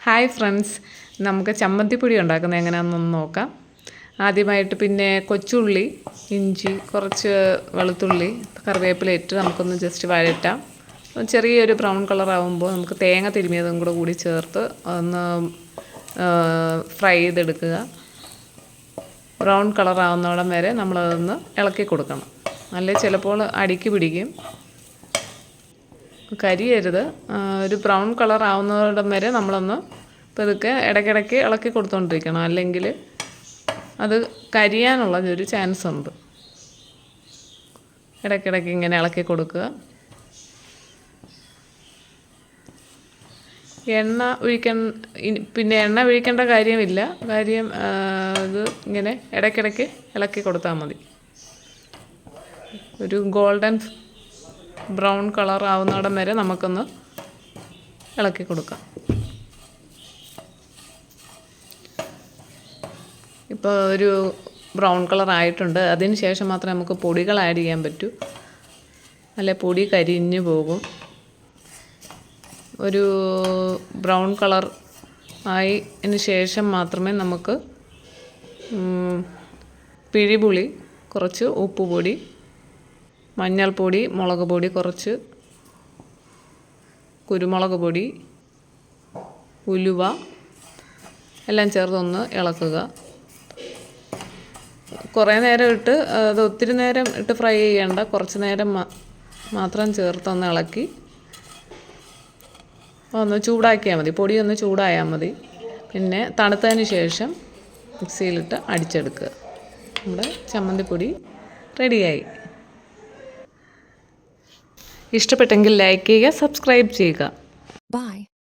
Hi friends, നമുക്ക് ചമ്മന്തിപ്പൊടി ഉണ്ടാക്കുന്നത് എങ്ങനെയാണെന്നൊന്ന് നോക്കാം. ആദ്യമായിട്ട് പിന്നെ കൊച്ചുള്ളി, ഇഞ്ചി, കുറച്ച് വെളുത്തുള്ളി, കറിവേപ്പില ഇട്ട് നമുക്കൊന്ന് ജസ്റ്റ് വഴറ്റാം. ചെറിയൊരു ബ്രൗൺ കളറാകുമ്പോൾ നമുക്ക് തേങ്ങ തിരുമിയതും കൂടി ചേർത്ത് ഒന്ന് ഫ്രൈ ചെയ്തെടുക്കുക. ബ്രൗൺ കളറാകുന്നോടം വരെ നമ്മളതൊന്ന് ഇളക്കി കൊടുക്കണം. അല്ലെങ്കിൽ ചിലപ്പോൾ അടിക്ക് പിടിക്കും. കരിയരുത്. ഒരു ബ്രൗൺ കളർ ആവുന്നതിടം വരെ നമ്മളൊന്ന് പതുക്കെ ഇടയ്ക്കിടയ്ക്ക് ഇളക്കി കൊടുത്തുകൊണ്ടിരിക്കണം. അല്ലെങ്കിൽ അത് കരിയാനുള്ള ഒരു ചാൻസ് ഉണ്ട്. ഇടയ്ക്കിടയ്ക്ക് ഇങ്ങനെ ഇളക്കി കൊടുക്കുക. പിന്നെ എണ്ണ ഒഴിക്കേണ്ട കാര്യമില്ല. ഇത് ഇങ്ങനെ ഇടയ്ക്കിടയ്ക്ക് ഇളക്കി കൊടുത്താൽ മതി. ഒരു ഗോൾഡൻ ബ്രൗൺ കളർ ആവുന്നിടം വരെ നമുക്കൊന്ന് ഇളക്കി കൊടുക്കാം. ഇപ്പോൾ ഒരു ബ്രൗൺ കളർ ആയിട്ടുണ്ട്. അതിന് ശേഷം മാത്രമേ നമുക്ക് പൊടികൾ ആഡ് ചെയ്യാൻ പറ്റൂ. അല്ലെ പൊടി കരിഞ്ഞു പോകും. ഒരു ബ്രൗൺ കളർ ആയതിന് ശേഷം മാത്രമേ നമുക്ക് പിഴിപുളി, കുറച്ച് ഉപ്പുപൊടി, മഞ്ഞൾപ്പൊടി, മുളക് പൊടി, കുറച്ച് കുരുമുളക് പൊടി, ഉലുവ എല്ലാം ചേർത്തൊന്ന് ഇളക്കുക. കുറേ നേരം ഇട്ട് അത് ഒത്തിരി നേരം ഇട്ട് ഫ്രൈ ചെയ്യേണ്ട. കുറച്ച് നേരം മാത്രം ചേർത്തൊന്ന് ഇളക്കി ഒന്ന് ചൂടാക്കിയാൽ മതി. പൊടി ഒന്ന് ചൂടായാൽ മതി. പിന്നെ തണുത്തതിന് ശേഷം മിക്സിയിലിട്ട് അടിച്ചെടുക്കുക. നമ്മുടെ ചമ്മന്തിപ്പൊടി റെഡിയായി. ഇഷ്ടപ്പെട്ടെങ്കിൽ ലൈക്ക് ചെയ്യുക, സബ്സ്ക്രൈബ് ചെയ്യുക. ബൈ.